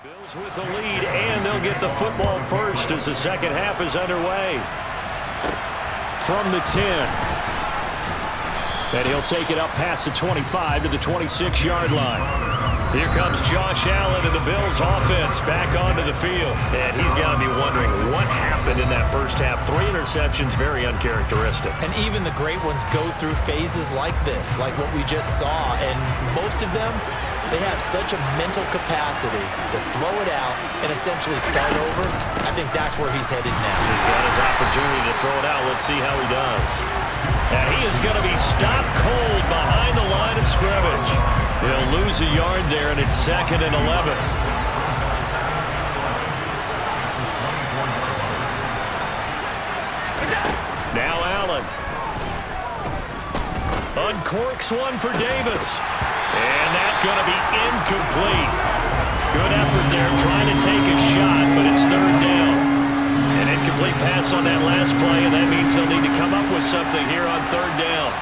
Bills with the lead, and they'll get the football first as the second half is underway. From the 10. And he'll take it up past the 25 to the 26-yard line. Here comes Josh Allen and the Bills offense back onto the field. And he's got to be wondering what happened in that first half. 3 interceptions, very uncharacteristic. And even the great ones go through phases like this, like what we just saw. And most of them, they have such a mental capacity to throw it out and essentially start over. I think that's where he's headed now. He's got his opportunity to throw it out. Let's see how he does. And he is going to be stopped cold behind the line of scrimmage. He'll lose a yard there, and it's 2nd and 11. Now Allen. Uncorks one for Davis. And that's going to be incomplete. Good effort there trying to take a shot, but it's 3rd down. An incomplete pass on that last play, and that means they'll need to come up with something here on 3rd down.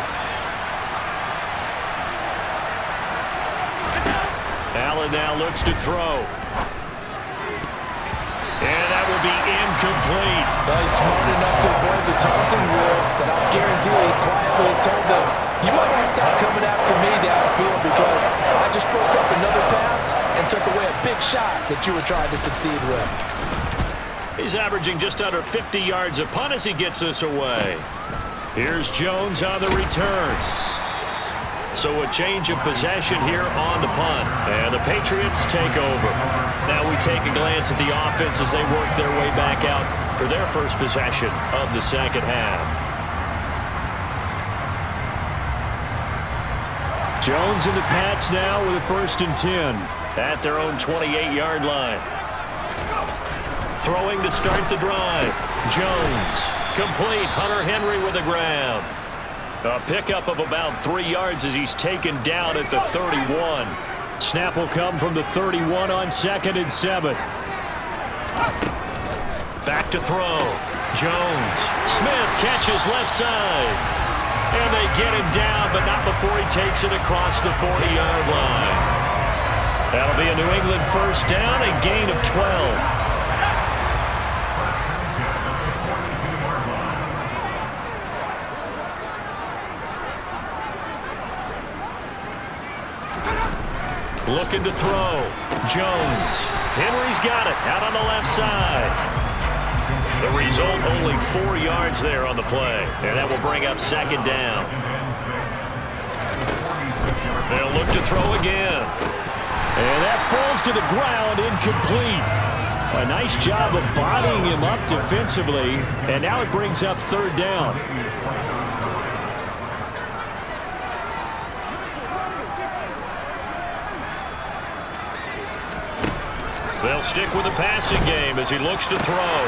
Allen now looks to throw. And that will be incomplete. Well, he's smart enough to avoid the taunting rule, but I'll guarantee he quietly has told them, you might want to stop coming after me downfield because I just broke up another pass and took away a big shot that you were trying to succeed with. He's averaging just under 50 yards a punt as he gets this away. Here's Jones on the return. So a change of possession here on the punt. And the Patriots take over. Now we take a glance at the offense as they work their way back out for their first possession of the second half. Jones and the Pats now with a 1st and 10 at their own 28-yard line. Throwing to start the drive. Jones. Complete. Hunter Henry with the grab. A pickup of about 3 yards as he's taken down at the 31. Snap will come from the 31 on 2nd and 7. Back to throw. Jones. Smith catches left side. And they get him down, but not before he takes it across the 40-yard line. That'll be a New England 1st down, a gain of 12. Looking to throw. Jones. Henry's got it out on the left side. The result, only 4 yards there on the play. And that will bring up 2nd down. They'll look to throw again. And that falls to the ground, incomplete. A nice job of bodying him up defensively. And now it brings up 3rd down. They'll stick with the passing game as he looks to throw.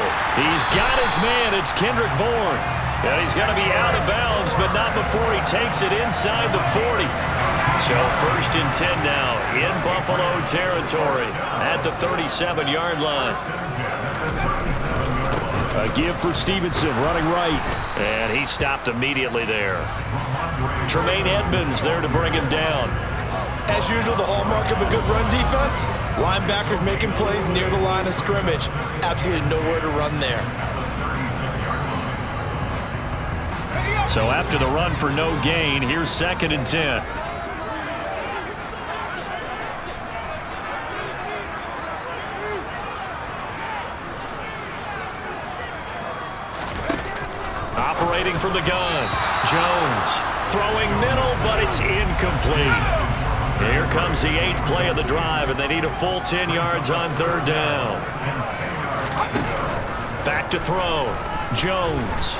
He's got his man. It's Kendrick Bourne. And he's going to be out of bounds, but not before he takes it inside the 40. So 1st and 10 now in Buffalo territory at the 37-yard line. A give for Stevenson running right. And he stopped immediately there. Tremaine Edmonds there to bring him down. As usual, the hallmark of a good run defense, linebackers making plays near the line of scrimmage. Absolutely nowhere to run there. So after the run for no gain, here's 2nd and 10. Operating from the gun. Jones throwing middle, but it's incomplete. Here comes the 8th play of the drive, and they need a full 10 yards on 3rd down. Back to throw. Jones.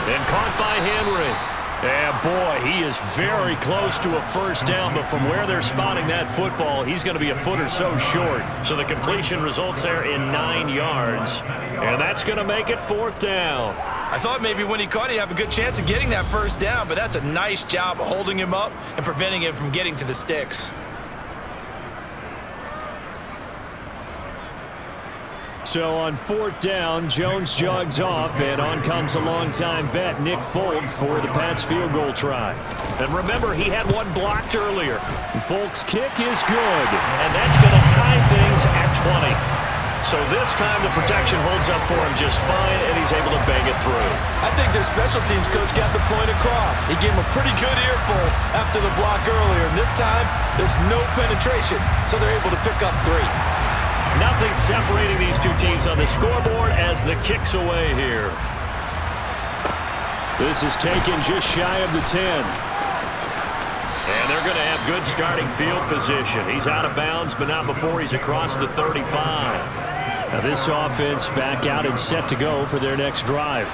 And caught by Henry. And boy, he is very close to a 1st down, but from where they're spotting that football, he's going to be a foot or so short. So the completion results there in 9 yards. And that's going to make it 4th down. I thought maybe when he caught it, he'd have a good chance of getting that 1st down, but that's a nice job of holding him up and preventing him from getting to the sticks. So on fourth down, Jones jogs off, and on comes a longtime vet, Nick Folk, for the Pats field goal try. And remember, he had one blocked earlier. Folk's kick is good, and that's going to tie things at 20. So this time the protection holds up for him just fine, and he's able to bang it through. I think their special teams coach got the point across. He gave him a pretty good earful after the block earlier, and this time there's no penetration, so they're able to pick up 3. Nothing separating these two teams on the scoreboard as the kick's away here. This is taken just shy of the 10. And they're going to have good starting field position. He's out of bounds, but not before he's across the 35. Now this offense back out and set to go for their next drive.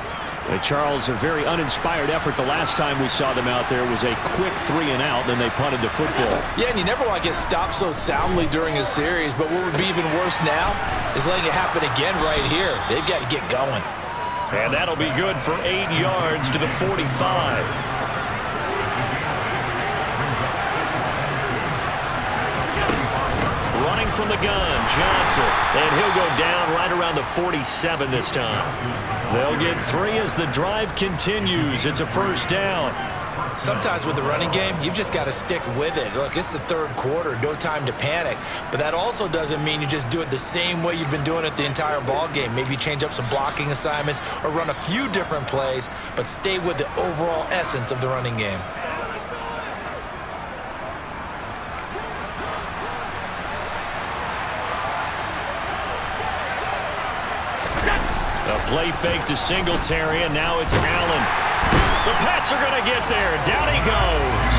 Charles, a very uninspired effort the last time we saw them out there was a quick 3-and-out, then they punted the football. Yeah, and you never want to get stopped so soundly during a series, but what would be even worse now is letting it happen again right here. They've got to get going. And that'll be good for 8 yards to the 45. Running from the gun, Johnson, and he'll go down right around the 47 this time. They'll get 3 as the drive continues. It's a first down. Sometimes with the running game, you've just got to stick with it. Look, it's the third quarter, no time to panic. But that also doesn't mean you just do it the same way you've been doing it the entire ball game. Maybe change up some blocking assignments or run a few different plays, but stay with the overall essence of the running game. Play fake to Singletary, and now it's Allen. The Pats are going to get there. Down he goes.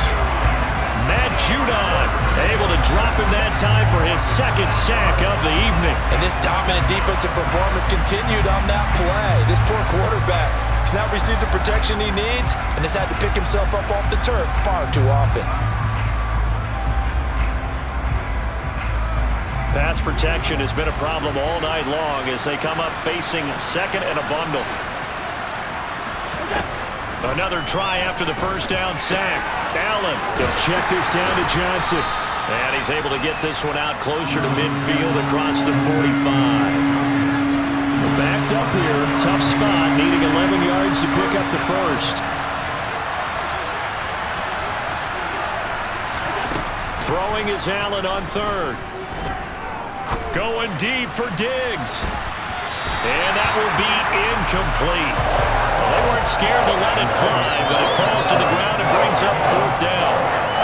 Matt Judon able to drop him that time for his second sack of the evening. And this dominant defensive performance continued on that play. This poor quarterback has now received the protection he needs and has had to pick himself up off the turf far too often. Pass protection has been a problem all night long as they come up facing second and a bundle. Another try after the first down sack. Allen, they'll check this down to Johnson. And he's able to get this one out closer to midfield across the 45. Backed up here, tough spot, needing 11 yards to pick up the first. Throwing is Allen on third. Going deep for Diggs. And that will be incomplete. Well, they weren't scared to let it fly, but it falls to the ground and brings up fourth down.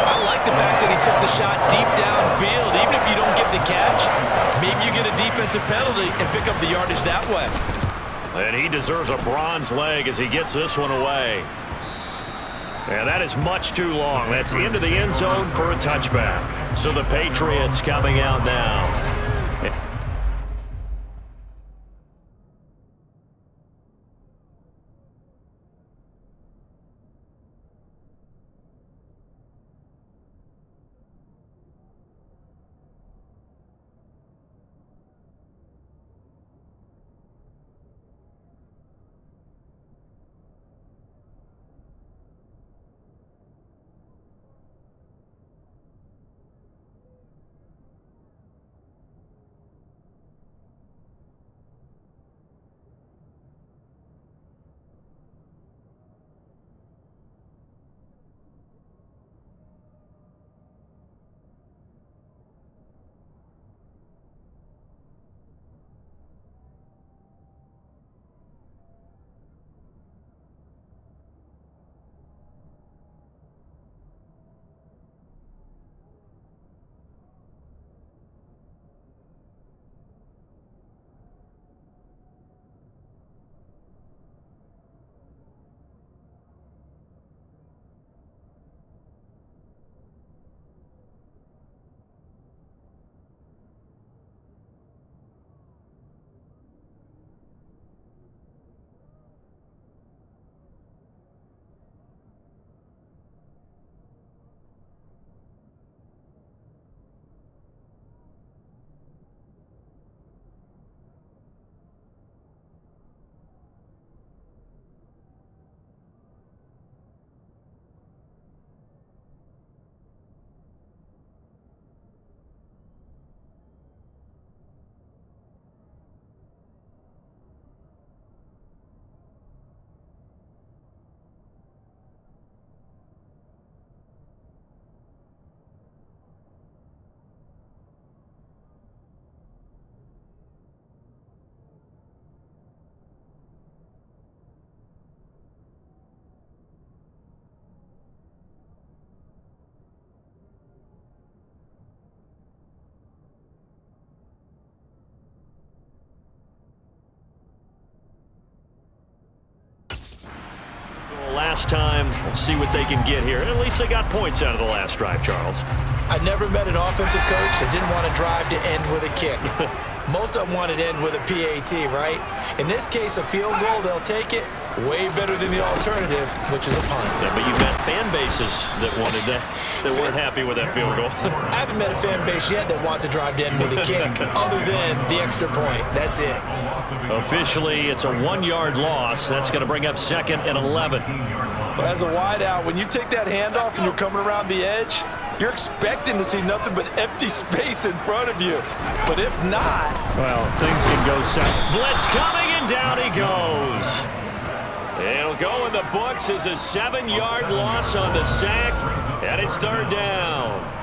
I like the fact that he took the shot deep downfield. Even if you don't get the catch, maybe you get a defensive penalty and pick up the yardage that way. And he deserves a bronze leg as he gets this one away. And that is much too long. That's into the end zone for a touchback. So the Patriots coming out now. this time. We'll see what they can get here. At least they got points out of the last drive, Charles. I never met an offensive coach that didn't want to drive to end with a kick. Most of them wanted to end with a PAT, right? In this case, a field goal, they'll take it. Way better than the alternative, which is a punt. Yeah, but you've got fan bases that wanted that weren't happy with that field goal. I haven't met a fan base yet that wants to drive to end with a kick, other than the extra point. That's it. Officially, it's a 1-yard loss. That's going to bring up 2nd and 11. Well, as a wideout, when you take that handoff and you're coming around the edge, you're expecting to see nothing but empty space in front of you. But if not, well, things can go south. Blitz coming, and down he goes. It'll go in the books as a 7-yard loss on the sack, and it's 3rd down.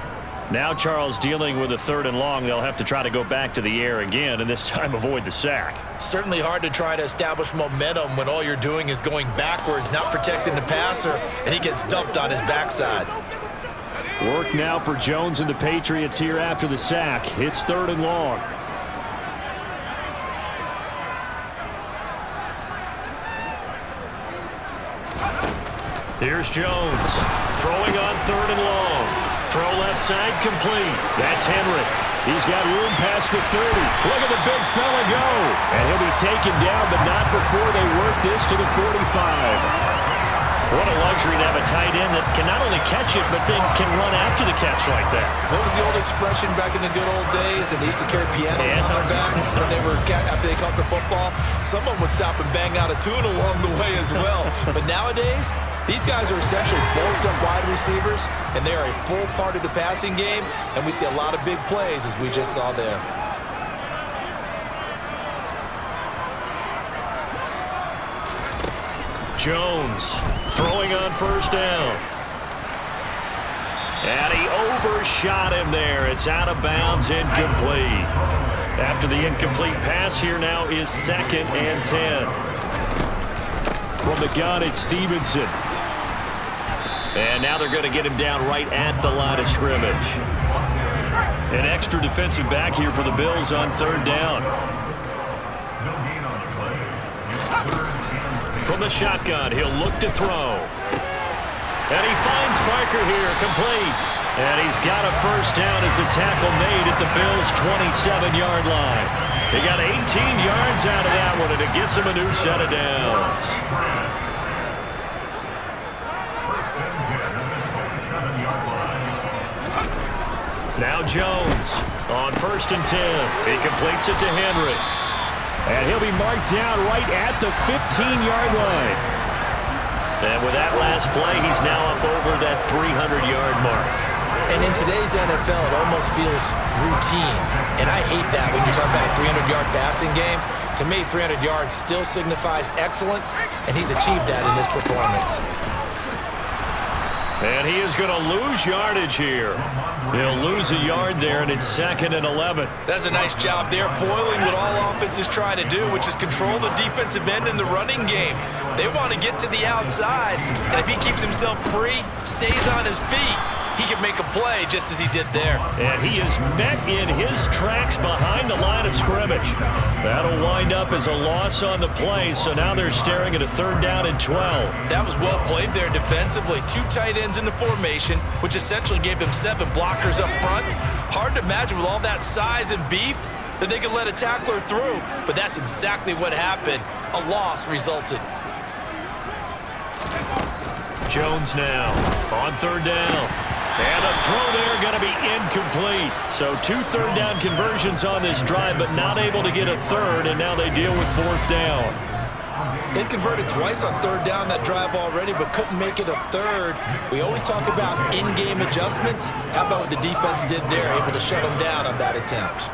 Now Charles dealing with a 3rd and long. They'll have to try to go back to the air again, and this time avoid the sack. Certainly hard to try to establish momentum when all you're doing is going backwards, not protecting the passer, and he gets dumped on his backside. Work now for Jones and the Patriots here after the sack. It's 3rd and long. Here's Jones, throwing on 3rd and long. Throw left side, complete. That's Henry. He's got room past the 30. Look at the big fella go. And he'll be taken down, but not before they work this to the 45. What a luxury to have a tight end that can not only catch it, but then can run after the catch like that. What was the old expression back in the good old days? And they used to carry pianos on their backs when they were after they caught the football. Someone would stop and bang out a tune along the way as well. But nowadays, these guys are essentially bulked up wide receivers, and they are a full part of the passing game, and we see a lot of big plays as we just saw there. Jones throwing on 1st down. And he overshot him there. It's out of bounds, incomplete. After the incomplete pass, here now is 2nd and 10. From the gun, it's Stevenson. And now they're going to get him down right at the line of scrimmage. An extra defensive back here for the Bills on 3rd down. From the shotgun, he'll look to throw. And he finds Parker here, complete. And he's got a 1st down as the tackle made at the Bills' 27-yard line. He got 18 yards out of that one, and it gets him a new set of downs. Now Jones on 1st and 10. He completes it to Henry. And he'll be marked down right at the 15-yard line. And with that last play, he's now up over that 300-yard mark. And in today's NFL, it almost feels routine. And I hate that when you talk about a 300-yard passing game. To me, 300 yards still signifies excellence, and he's achieved that in this performance. And he is going to lose yardage here. He'll lose a yard there, and it's 2nd and 11. That's a nice job there, foiling what all offenses try to do, which is control the defensive end in the running game. They want to get to the outside, and if he keeps himself free, stays on his feet, he can make a play just as he did there. And he is met in his tracks behind the line of scrimmage. That'll wind up as a loss on the play, so now they're staring at a 3rd down and 12. That was well played there defensively. 2 tight ends in the formation, which essentially gave them 7 blockers up front. Hard to imagine with all that size and beef that they could let a tackler through, but that's exactly what happened. A loss resulted. Jones now on 3rd down. And a throw there going to be incomplete. So 2 3rd down conversions on this drive, but not able to get a 3rd, and now they deal with 4th down. They converted twice on 3rd down that drive already, but couldn't make it a 3rd. We always talk about in-game adjustments. How about what the defense did there, able to shut them down on that attempt.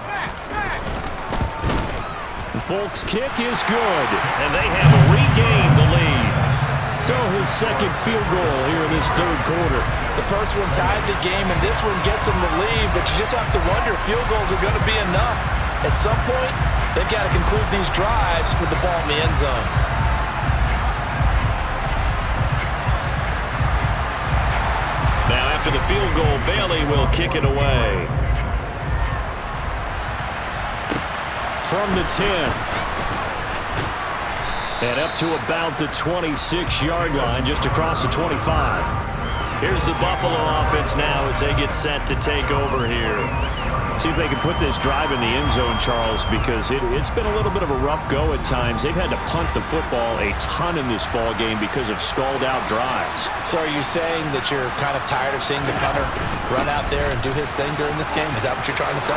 Folk's kick is good, and they have regained the lead. So his 2nd field goal here in this 3rd quarter. The first one tied the game, and this one gets them the lead, but you just have to wonder if field goals are going to be enough. At some point, they've got to conclude these drives with the ball in the end zone. Now after the field goal, Bailey will kick it away. From the 10. And up to about the 26-yard line, just across the 25. Here's the Buffalo offense now as they get set to take over here. See if they can put this drive in the end zone, Charles, because it's been a little bit of a rough go at times. They've had to punt the football a ton in this ball game because of stalled-out drives. So are you saying that you're kind of tired of seeing the punter run out there and do his thing during this game? Is that what you're trying to say?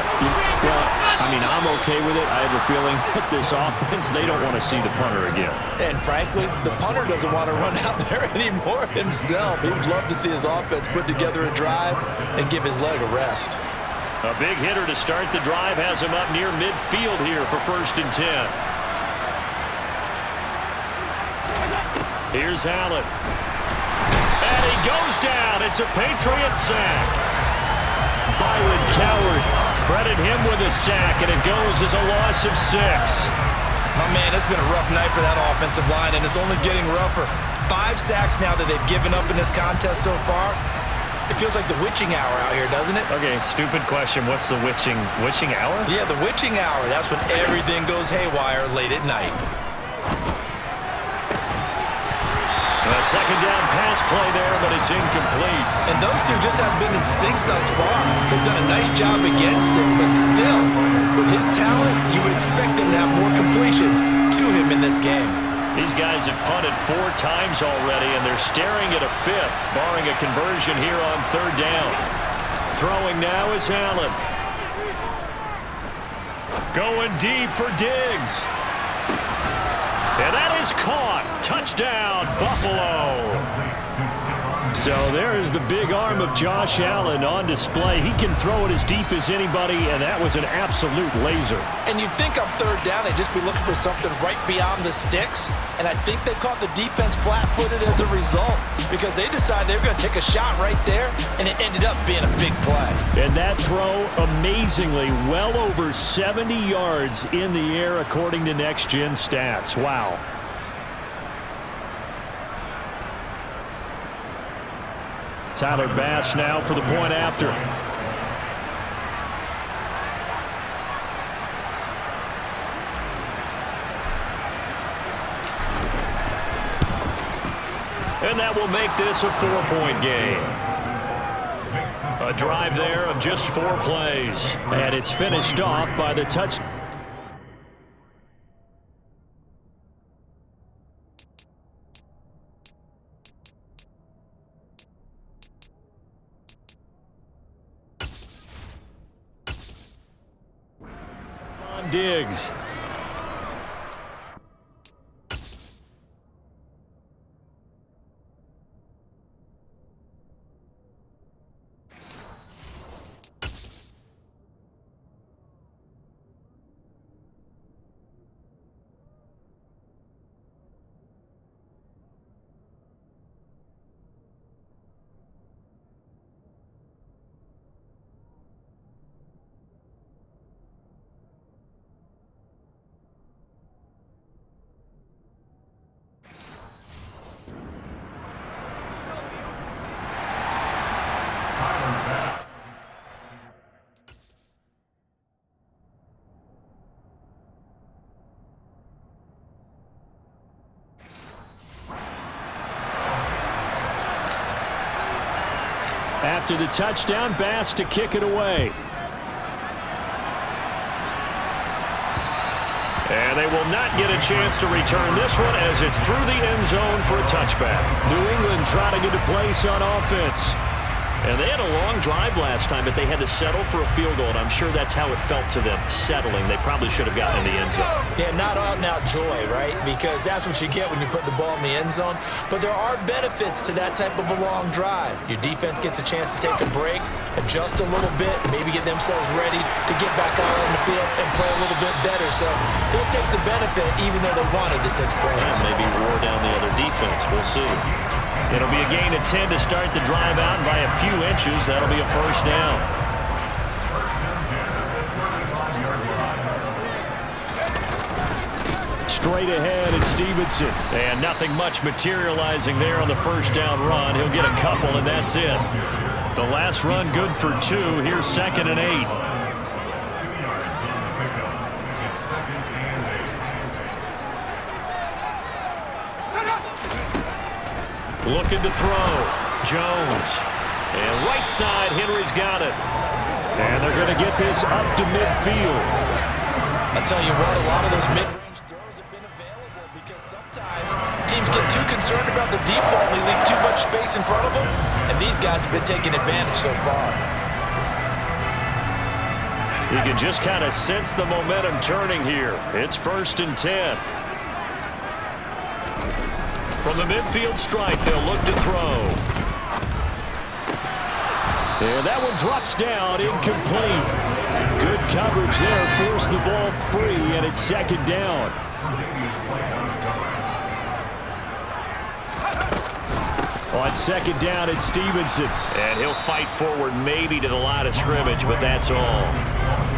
Well, I mean, I'm okay with it. I have a feeling that this offense, they don't want to see the punter again. And frankly, the punter doesn't want to run out there anymore himself. He would love to see his offense put together a drive and give his leg a rest. A big hitter to start the drive has him up near midfield here for 1st and 10. Here's Allen. And he goes down. It's a Patriots sack. Byron Coward, credit him with a sack, and it goes as a loss of 6. Oh, man, it's been a rough night for that offensive line, and it's only getting rougher. 5 sacks now that they've given up in this contest so far. It feels like the witching hour out here, doesn't it? Okay, stupid question. What's the witching hour? Yeah, the witching hour. That's when everything goes haywire late at night. A second down pass play there, but it's incomplete. And those two just haven't been in sync thus far. They've done a nice job against him, but still, with his talent, you would expect them to have more completions to him in this game. These guys have punted 4 times already, and they're staring at a 5th, barring a conversion here on 3rd down. Throwing now is Allen. Going deep for Diggs. And that is caught. Touchdown, Buffalo. So there is the big arm of Josh Allen on display. He can throw it as deep as anybody, and that was an absolute laser. And you'd think on 3rd down they'd just be looking for something right beyond the sticks. And I think they caught the defense flat-footed as a result because they decided they were going to take a shot right there, and it ended up being a big play. And that throw, amazingly, well over 70 yards in the air according to Next Gen Stats. Wow. Tyler Bass now for the point after. And that will make this a 4-point game. A drive there of just 4 plays. And it's finished off by the touchdown. Diggs. After the touchdown, Bass to kick it away. And they will not get a chance to return this one as it's through the end zone for a touchback. New England trying to get a place on offense. And they had a long drive last time, but they had to settle for a field goal, and I'm sure that's how it felt to them, settling. They probably should have gotten in the end zone. Yeah, not out-and-out joy, right? Because that's what you get when you put the ball in the end zone. But there are benefits to that type of a long drive. Your defense gets a chance to take a break, adjust a little bit, maybe get themselves ready to get back out on the field and play a little bit better. So they'll take the benefit even though they wanted the 6 points. And maybe wore down the other defense. We'll see. It'll be a gain of 10 to start the drive out, and by a few inches, that'll be a 1st down. Straight ahead, it's Stevenson. And nothing much materializing there on the 1st down run. He'll get a couple, and that's it. The last run good for 2. Here's 2nd and 8. Looking to throw. Jones. And right side, Henry's got it. And they're going to get this up to midfield. I tell you what, a lot of those mid-range throws have been available because sometimes teams get too concerned about the deep ball and they leave too much space in front of them, and these guys have been taking advantage so far. You can just kind of sense the momentum turning here. It's 1st and 10. From the midfield stripe, they'll look to throw. And that one drops down, incomplete. Good coverage there, forced the ball free, and it's 2nd down. On 2nd down, it's Stevenson. And he'll fight forward maybe to the line of scrimmage, but that's all.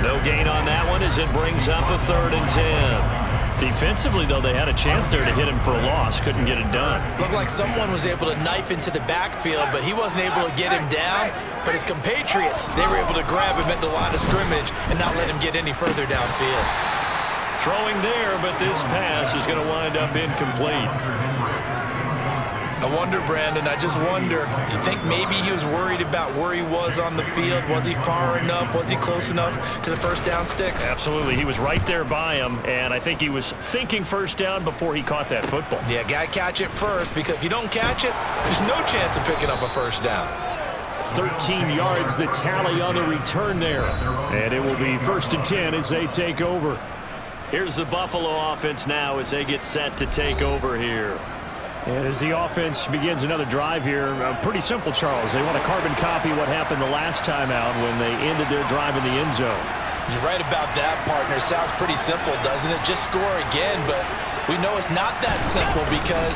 No gain on that one as it brings up a 3rd and 10. Defensively, though, they had a chance there to hit him for a loss. Couldn't get it done. Looked like someone was able to knife into the backfield, but he wasn't able to get him down. But his compatriots, they were able to grab him at the line of scrimmage and not let him get any further downfield. Throwing there, but this pass is going to wind up incomplete. I wonder, Brandon, I just wonder, you think maybe he was worried about where he was on the field? Was he far enough? Was he close enough to the first down sticks? Absolutely. He was right there by him, and I think he was thinking first down before he caught that football. Yeah, got to catch it first, because if you don't catch it, there's no chance of picking up a first down. 13 yards the tally on the return there. And it will be 1st and 10 as they take over. Here's the Buffalo offense now as they get set to take over here. And as the offense begins another drive here, pretty simple, Charles. They want to carbon copy what happened the last time out when they ended their drive in the end zone. You're right about that, partner. Sounds pretty simple, doesn't it? Just score again, but we know it's not that simple because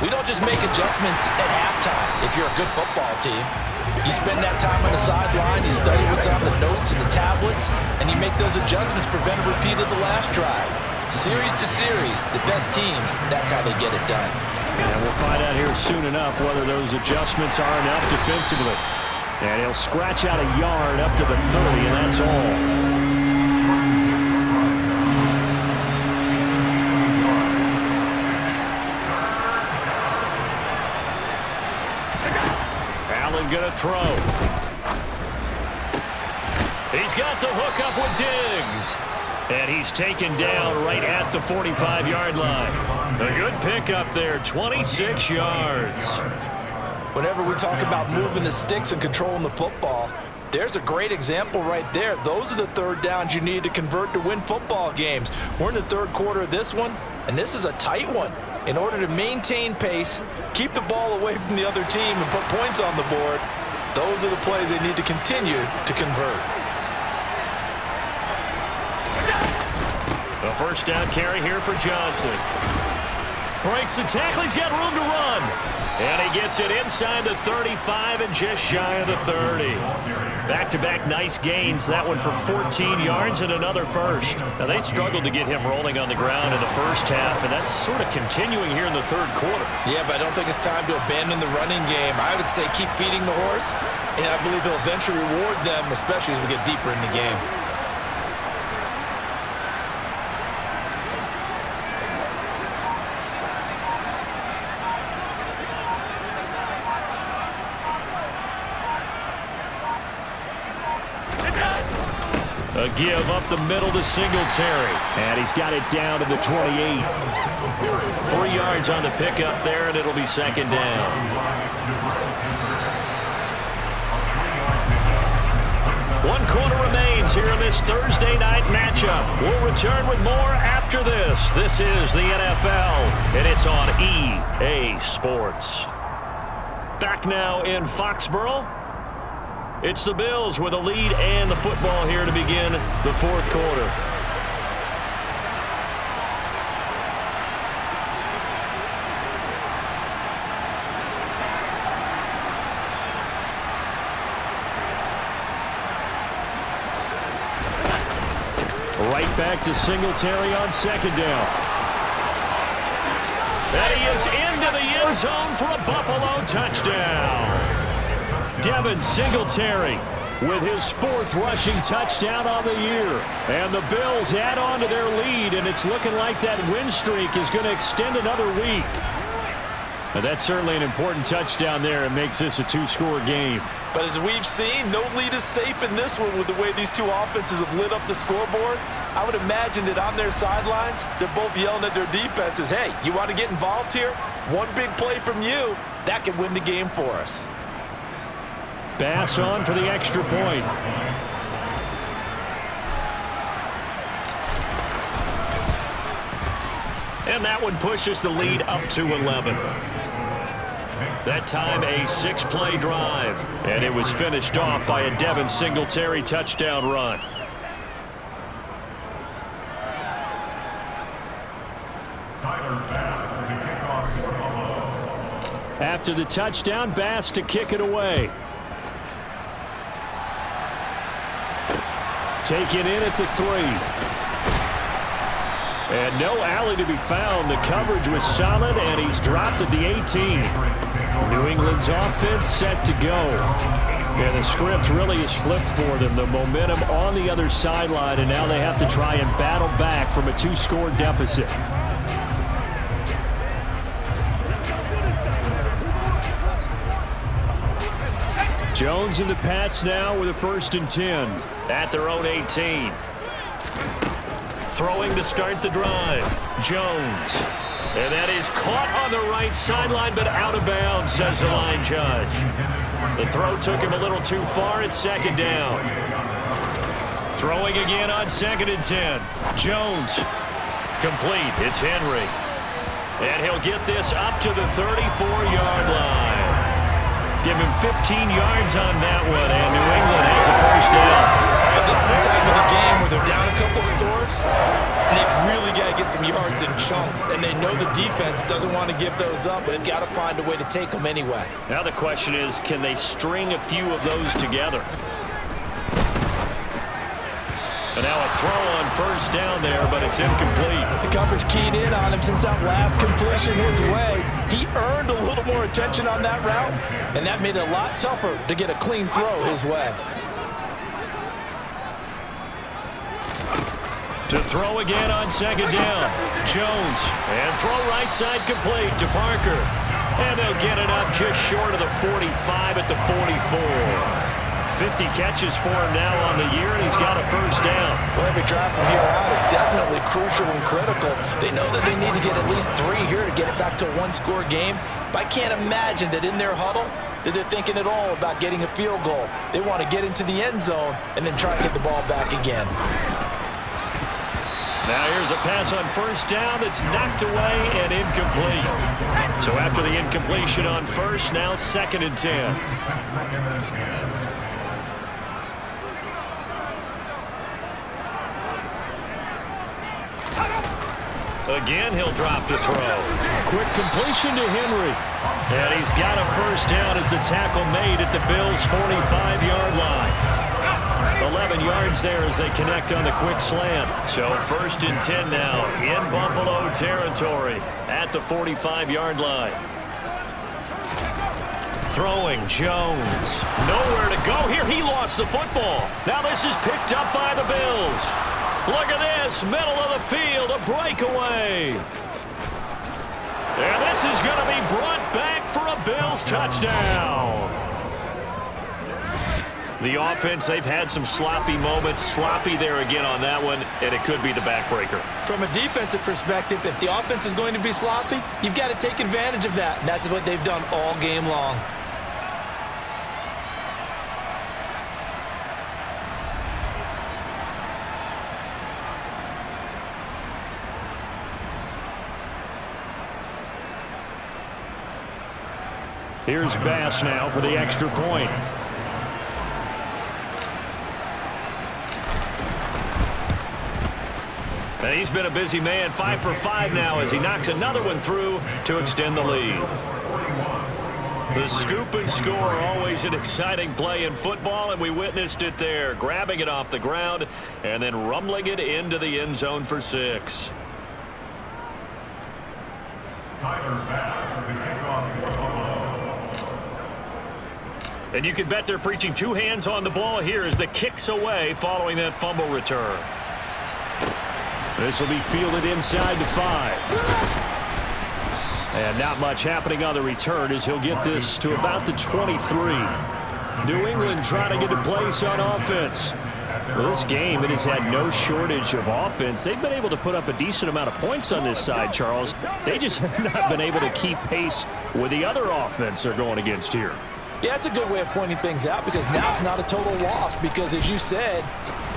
we don't just make adjustments at halftime if you're a good football team. You spend that time on the sideline, you study what's on the notes and the tablets, and you make those adjustments, prevent a repeat of the last drive. Series to series, the best teams, that's how they get it done. And we'll find out here soon enough whether those adjustments are enough defensively. And he'll scratch out a yard up to the 30, and that's all. Allen gonna throw. He's got the hook up with Diggs. And he's taken down right at the 45-yard line. A good pickup there, 26 yards. Whenever we talk about moving the sticks and controlling the football, there's a great example right there. Those are the 3rd downs you need to convert to win football games. We're in the 3rd quarter of this one, and this is a tight one. In order to maintain pace, keep the ball away from the other team, and put points on the board, those are the plays they need to continue to convert. A 1st down carry here for Johnson. Breaks the tackle. He's got room to run. And he gets it inside the 35 and just shy of the 30. Back-to-back nice gains. That one for 14 yards and another first. Now, they struggled to get him rolling on the ground in the first half, and that's sort of continuing here in the 3rd quarter. Yeah, but I don't think it's time to abandon the running game. I would say keep feeding the horse, and I believe he'll eventually reward them, especially as we get deeper in the game. A give up the middle to Singletary. And he's got it down to the 28. 3 yards on the pickup there, and it'll be 2nd down. One quarter remains here in this Thursday night matchup. We'll return with more after this. This is the NFL, and it's on EA Sports. Back now in Foxborough. It's the Bills with a lead and the football here to begin the 4th quarter. Right back to Singletary on 2nd down. And he is into the end zone for a Buffalo touchdown. Devin Singletary with his 4th rushing touchdown on the year. And the Bills add on to their lead, and it's looking like that win streak is going to extend another week. That's certainly an important touchdown there. It makes this a two-score game. But as we've seen, no lead is safe in this one with the way these two offenses have lit up the scoreboard. I would imagine that on their sidelines, they're both yelling at their defenses, hey, you want to get involved here? One big play from you, that could win the game for us. Bass on for the extra point. And that one pushes the lead up to 11. That time a 6-play drive. And it was finished off by a Devin Singletary touchdown run. After the touchdown, Bass to kick it away. Taken in at the 3. And no alley to be found. The coverage was solid, and he's dropped at the 18. New England's offense set to go. And the script really is flipped for them. The momentum on the other sideline, and now they have to try and battle back from a 2-score deficit. Jones and the Pats now with a 1st and 10 at their own 18. Throwing to start the drive. Jones. And that is caught on the right sideline, but out of bounds, says the line judge. The throw took him a little too far at 2nd down. Throwing again on 2nd and 10. Jones. Complete. It's Henry. And he'll get this up to the 34-yard line. Give him 15 yards on that one, and New England has a 1st down. This is the time of the game where they're down a couple scores, and they've really got to get some yards in chunks, and they know the defense doesn't want to give those up, but they've got to find a way to take them anyway. Now the question is, can they string a few of those together? And now a throw on 1st down there, but it's incomplete. The coverage keyed in on him since that last completion his way. He earned a little more attention on that route, and that made it a lot tougher to get a clean throw his way. To throw again on 2nd down. Jones. And throw right side complete to Parker. And they'll get it up just short of the 45 at the 44. 50 catches for him now on the year, and he's got a 1st down. Well, every drive from here out is definitely crucial and critical. They know that they need to get at least 3 here to get it back to a 1-score game. But I can't imagine that in their huddle that they're thinking at all about getting a field goal. They want to get into the end zone and then try to get the ball back again. Now here's a pass on 1st down that's knocked away and incomplete. So after the incompletion on 1st, now 2nd and 10. Again, he'll drop to throw. Quick completion to Henry. And he's got a 1st down as the tackle made at the Bills' 45-yard line. 11 yards there as they connect on the quick slant. So 1st and 10 now in Buffalo territory at the 45-yard line. Throwing, Jones. Nowhere to go here. He lost the football. Now this is picked up by the Bills. Look at this, middle of the field, a breakaway. And this is going to be brought back for a Bills touchdown. The offense, they've had some sloppy moments. Sloppy there again on that one, and it could be the backbreaker. From a defensive perspective, if the offense is going to be sloppy, you've got to take advantage of that. And that's what they've done all game long. Here's Bass now for the extra point. And he's been a busy man, 5 for 5 now as he knocks another one through to extend the lead. The scoop and score are always an exciting play in football, and we witnessed it there, grabbing it off the ground and then rumbling it into the end zone for 6. And you can bet they're preaching 2 hands on the ball here as the kick's away following that fumble return. This will be fielded inside the 5. And not much happening on the return as he'll get this to about the 23. New England trying to get a place on offense. Well, this game, it has had no shortage of offense. They've been able to put up a decent amount of points on this side, Charles. They just have not been able to keep pace with the other offense they're going against here. Yeah, it's a good way of pointing things out because now it's not a total loss because, as you said,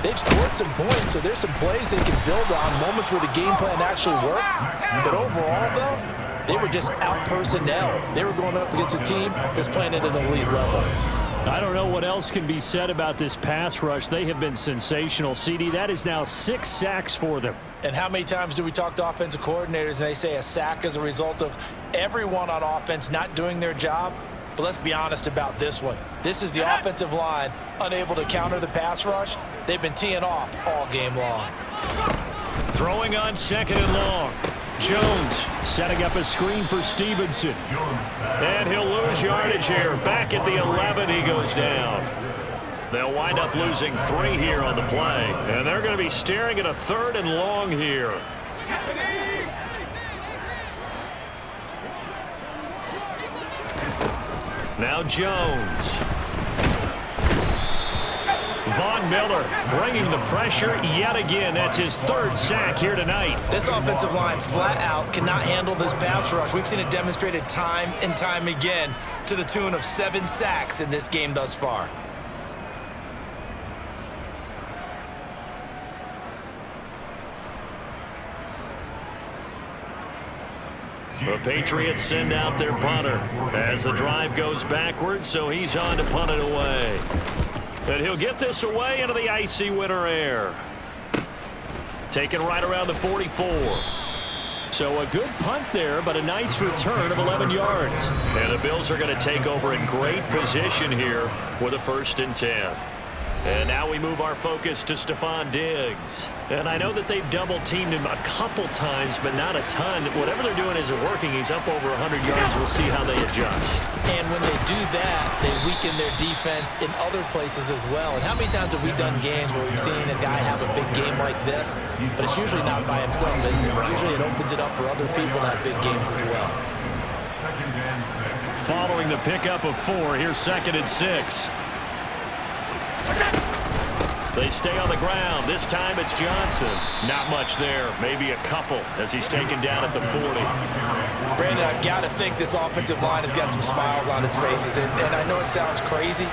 they've scored some points, so there's some plays they can build on, moments where the game plan actually worked. But overall, though, they were just out personnel. They were going up against a team that's playing at an elite level. I don't know what else can be said about this pass rush. They have been sensational. CD, that is now 6 sacks for them. And how many times do we talk to offensive coordinators and they say a sack is a result of everyone on offense not doing their job? But let's be honest about this one. This is the offensive line unable to counter the pass rush. They've been teeing off all game long. Throwing on 2nd and long. Jones setting up a screen for Stevenson. And he'll lose yardage here. Back at the 11, he goes down. They'll wind up losing 3 here on the play. And they're going to be staring at a 3rd and long here. Now Jones. Von Miller bringing the pressure yet again. That's his 3rd sack here tonight. This offensive line flat out cannot handle this pass rush. We've seen it demonstrated time and time again to the tune of 7 sacks in this game thus far. The Patriots send out their punter as the drive goes backwards, so he's on to punt it away. And he'll get this away into the icy winter air. Taken right around the 44. So a good punt there, but a nice return of 11 yards. And the Bills are going to take over in great position here with a 1st and 10. And now we move our focus to Stephon Diggs. And I know that they've double-teamed him a couple times, but not a ton. Whatever they're doing isn't working. He's up over 100 yards. We'll see how they adjust. And when they do that, they weaken their defense in other places as well. And how many times have we done games where we've seen a guy have a big game like this, but it's usually not by himself, is it? Usually it opens it up for other people to have big games as well. Following the pickup of 4, here's 2nd and 6. They stay on the ground. This time it's Johnson. Not much there. Maybe a couple as he's taken down at the 40. Brandon, I've got to think this offensive line has got some smiles on its faces. And I know it sounds crazy,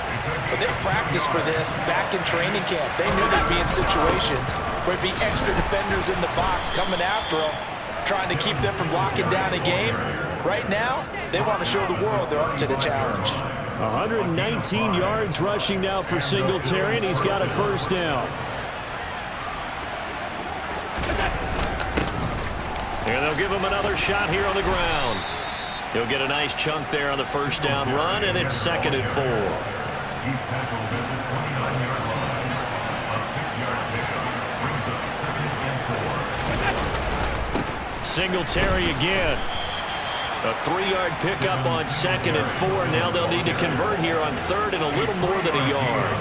but they practiced for this back in training camp. They knew they'd be in situations where it'd be extra defenders in the box coming after them, trying to keep them from locking down a game. Right now, they want to show the world they're up to the challenge. 119 yards rushing now for Singletary, and he's got a 1st down. And they'll give him another shot here on the ground. He'll get a nice chunk there on the 1st down run, and it's 2nd and 4. Singletary again. A 3-yard pickup on 2nd and 4. Now they'll need to convert here on 3rd and a little more than a yard.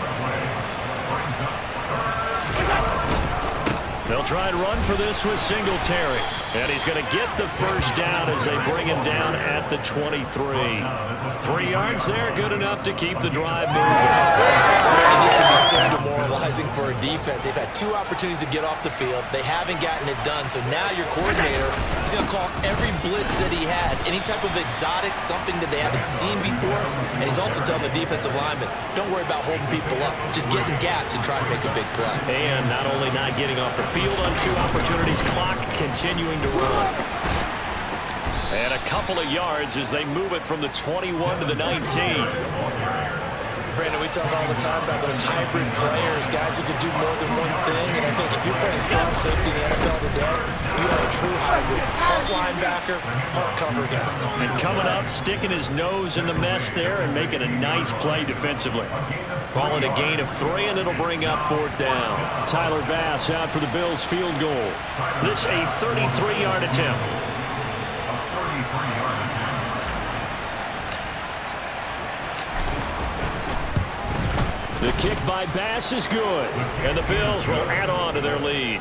They'll try and run for this with Singletary. And he's going to get the 1st down as they bring him down at the 23. 3 yards there, good enough to keep the drive moving. And this can be so demoralizing for a defense. They've had 2 opportunities to get off the field. They haven't gotten it done. So now your coordinator is going to call every blitz that he has, any type of exotic, something that they haven't seen before. And he's also telling the defensive lineman, don't worry about holding people up. Just get in gaps and try to make a big play. And not only not getting off the field on 2 opportunities, clock continuing to run. And a couple of yards as they move it from the 21 to the 19. Brandon, we talk all the time about those hybrid players, guys who can do more than one thing. And I think if you're playing strong safety in the NFL today, you are a true hybrid. Part linebacker, part cover guy. And coming up, sticking his nose in the mess there and making a nice play defensively. Calling a gain of 3, and it'll bring up 4th down. Tyler Bass out for the Bills field goal. This a 33-yard attempt. The kick by Bass is good, and the Bills will add on to their lead.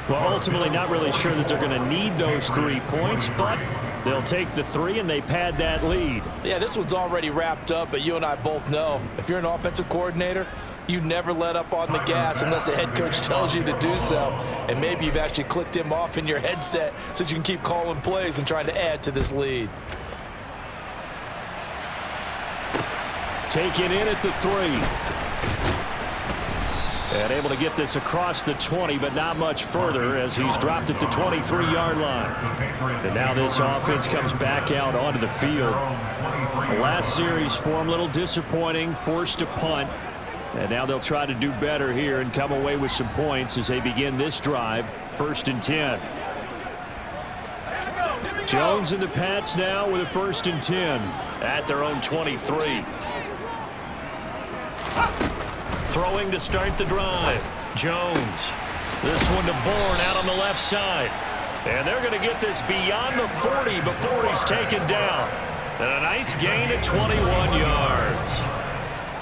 Well, ultimately not really sure that they're going to need those 3 points, but They'll take the 3, and they pad that lead. Yeah, this one's already wrapped up, but you and I both know if you're an offensive coordinator, you never let up on the gas unless the head coach tells you to do so. And maybe you've actually clicked him off in your headset so you can keep calling plays and trying to add to this lead. Taken in at the 3. And able to get this across the 20, but not much further as he's dropped it to 23-yard line. And now this offense comes back out onto the field. The last series for him, a little disappointing, forced to punt. And now they'll try to do better here and come away with some points as they begin this drive, 1st and 10. Jones and the Pats now with a 1st and 10 at their own 23. Throwing to start the drive. Jones. This one to Bourne out on the left side. And they're going to get this beyond the 40 before he's taken down. And a nice gain of 21 yards.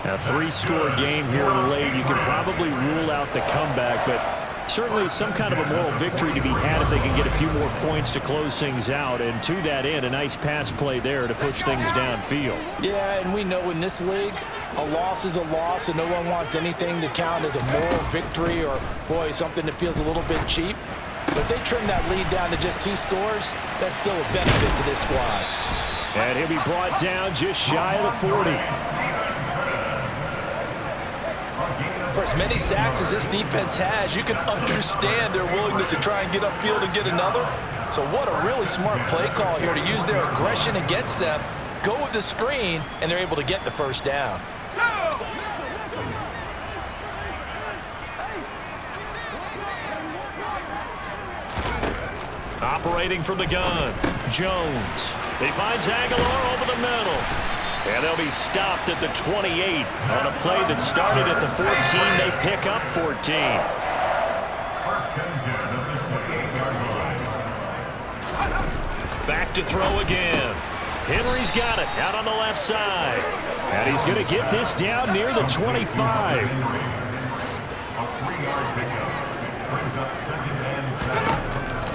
A 3-score game here late. You can probably rule out the comeback, but certainly some kind of a moral victory to be had if they can get a few more points to close things out. And to that end, a nice pass play there to push things downfield. Yeah, and we know in this league, a loss is a loss, and no one wants anything to count as a moral victory or, boy, something that feels a little bit cheap. But if they trim that lead down to just 2 scores, that's still a benefit to this squad. And he'll be brought down just shy of the 40. For as many sacks as this defense has, you can understand their willingness to try and get upfield and get another. So what a really smart play call here to use their aggression against them, go with the screen, and they're able to get the 1st down. Operating from the gun, Jones. He finds Aguilar over the middle. And they'll be stopped at the 28 on a play that started at the 14. They pick up 14. Back to throw again. Henry's got it out on the left side. And he's going to get this down near the 25.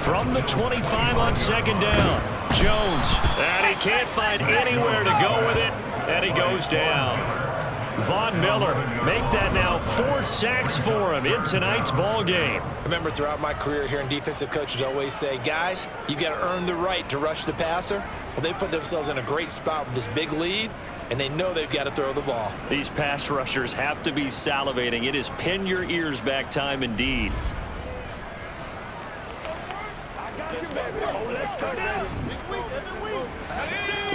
From the 25 on 2nd down. Jones, and he can't find anywhere to go with it, and he goes down. Von Miller make that now 4 sacks for him in tonight's ball game. I remember throughout my career hearing defensive coaches always say, guys, you got to earn the right to rush the passer. Well, they put themselves in a great spot with this big lead, and they know they've got to throw the ball. These pass rushers have to be salivating. It is pin your ears back time indeed.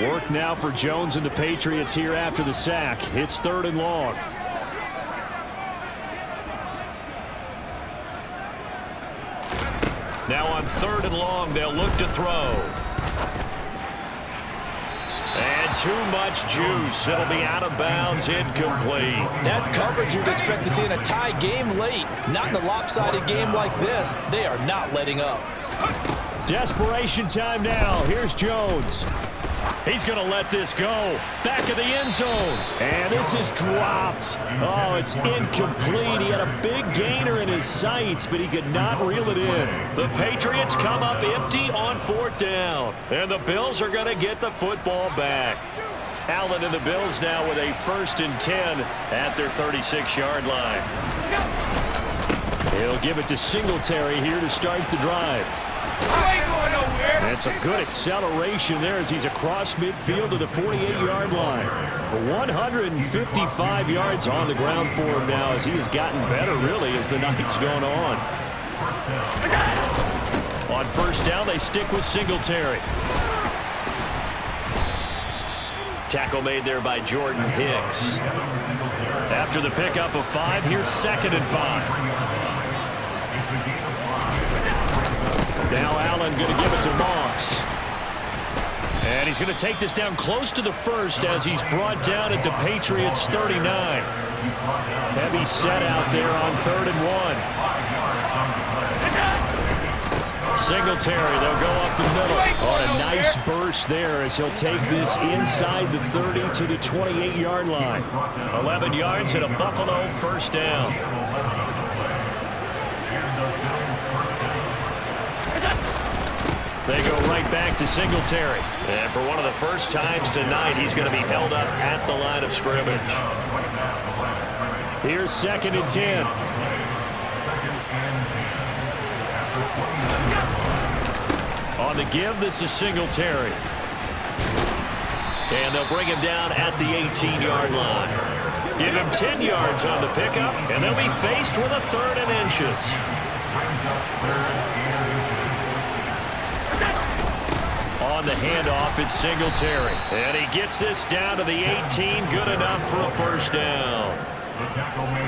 Work now for Jones and the Patriots here after the sack. It's 3rd and long. Now on 3rd and long, they'll look to throw. And too much juice. It'll be out of bounds, incomplete. That's coverage you'd expect to see in a tie game late. Not in a lopsided game like this. They are not letting up. Desperation time now. Here's Jones. He's going to let this go. Back of the end zone. And this is dropped. Oh, it's incomplete. He had a big gainer in his sights, but he could not reel it in. The Patriots come up empty on 4th down. And the Bills are going to get the football back. Allen and the Bills now with a 1st and 10 at their 36-yard line. He'll give it to Singletary here to start the drive. That's a good acceleration there as he's across midfield to the 48-yard line. 155 yards on the ground for him now as he has gotten better, really, as the night's gone on. On 1st down, they stick with Singletary. Tackle made there by Jordan Hicks. After the pickup of 5, here's 2nd and 5. Now Allen going to give it to Moss. And he's going to take this down close to the 1st as he's brought down at the Patriots' 39. Heavy set out there on 3rd and 1. Singletary, they'll go up the middle. On a nice burst there as he'll take this inside the 30 to the 28-yard line. 11 yards and a Buffalo 1st down. They go right back to Singletary. And for one of the first times tonight, he's going to be held up at the line of scrimmage. Here's 2nd and 10. On the give, this is Singletary. And they'll bring him down at the 18-yard line. Give him 10 yards on the pickup, and they'll be faced with a 3rd and inches. On the handoff, it's Singletary. And he gets this down to the 18, good enough for a first down.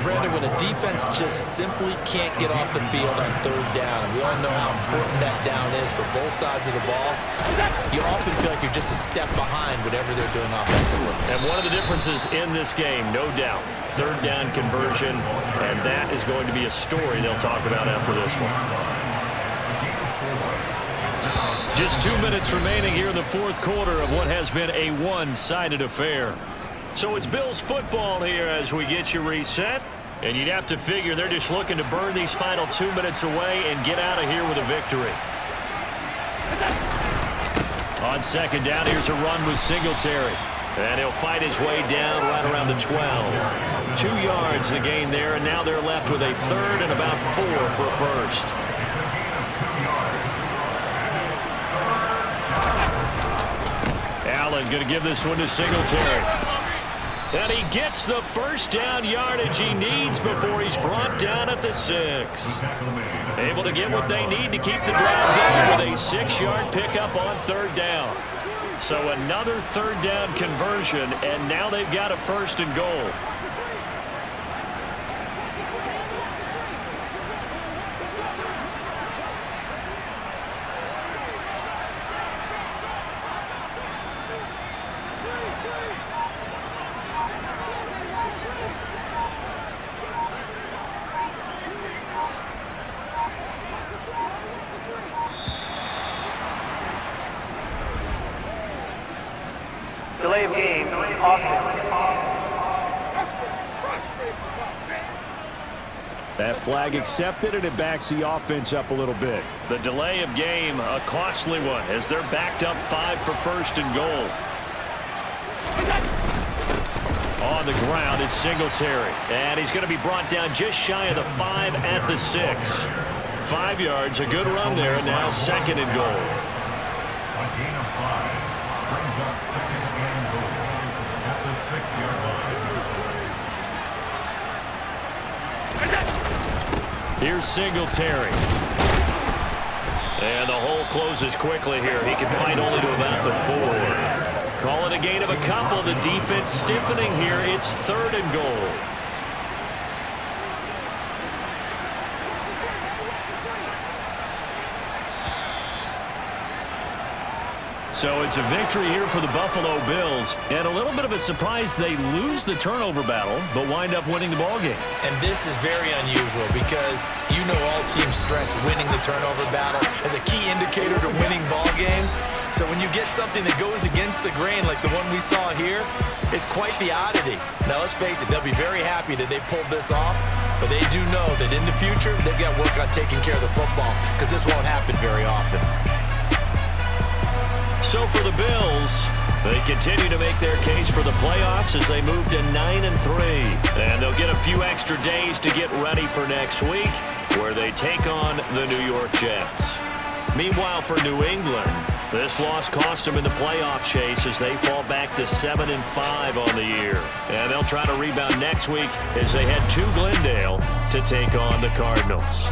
Brandon, when a defense just simply can't get off the field on 3rd down, and we all know how important that down is for both sides of the ball, you often feel like you're just a step behind whatever they're doing offensively. And one of the differences in this game, no doubt, 3rd down conversion, and that is going to be a story they'll talk about after this one. Just 2 minutes remaining here in the 4th quarter of what has been a one-sided affair. So it's Bills football here as we get you reset. And you'd have to figure they're just looking to burn these final 2 minutes away and get out of here with a victory. On 2nd down, here's a run with Singletary. And he'll fight his way down right around the 12. 2 yards the gain there, and now they're left with a 3rd and about 4 for a first. Allen going to give this one to Singletary. And he gets the first down yardage he needs before he's brought down at the 6. Able to get what they need to keep the drive going with a 6-yard pickup on 3rd down. So another 3rd down conversion, and now they've got a 1st and goal. Delay of game, offense. That flag accepted, and it backs the offense up a little bit. The delay of game, a costly one, as they're backed up 5 for 1st and goal. On the ground, it's Singletary. And he's going to be brought down just shy of the 5 at the 6. 5 yards, a good run there, and now 2nd and goal. A gain of 5 brings up 2nd and goal at the 6-yard line. Here's Singletary. And the hole closes quickly here. He can fight only to about the 4. Call it a gain of a couple. The defense stiffening here. It's 3rd and goal. So it's a victory here for the Buffalo Bills, and a little bit of a surprise they lose the turnover battle, but wind up winning the ballgame. And this is very unusual because you know all teams stress winning the turnover battle as a key indicator to winning ball games. So when you get something that goes against the grain like the one we saw here, it's quite the oddity. Now let's face it, they'll be very happy that they pulled this off, but they do know that in the future they've got to work on taking care of the football because this won't happen very often. So for the Bills, they continue to make their case for the playoffs as they move to 9-3. And they'll get a few extra days to get ready for next week, where they take on the New York Jets. Meanwhile, for New England, this loss cost them in the playoff chase as they fall back to 7-5 on the year. And they'll try to rebound next week as they head to Glendale to take on the Cardinals.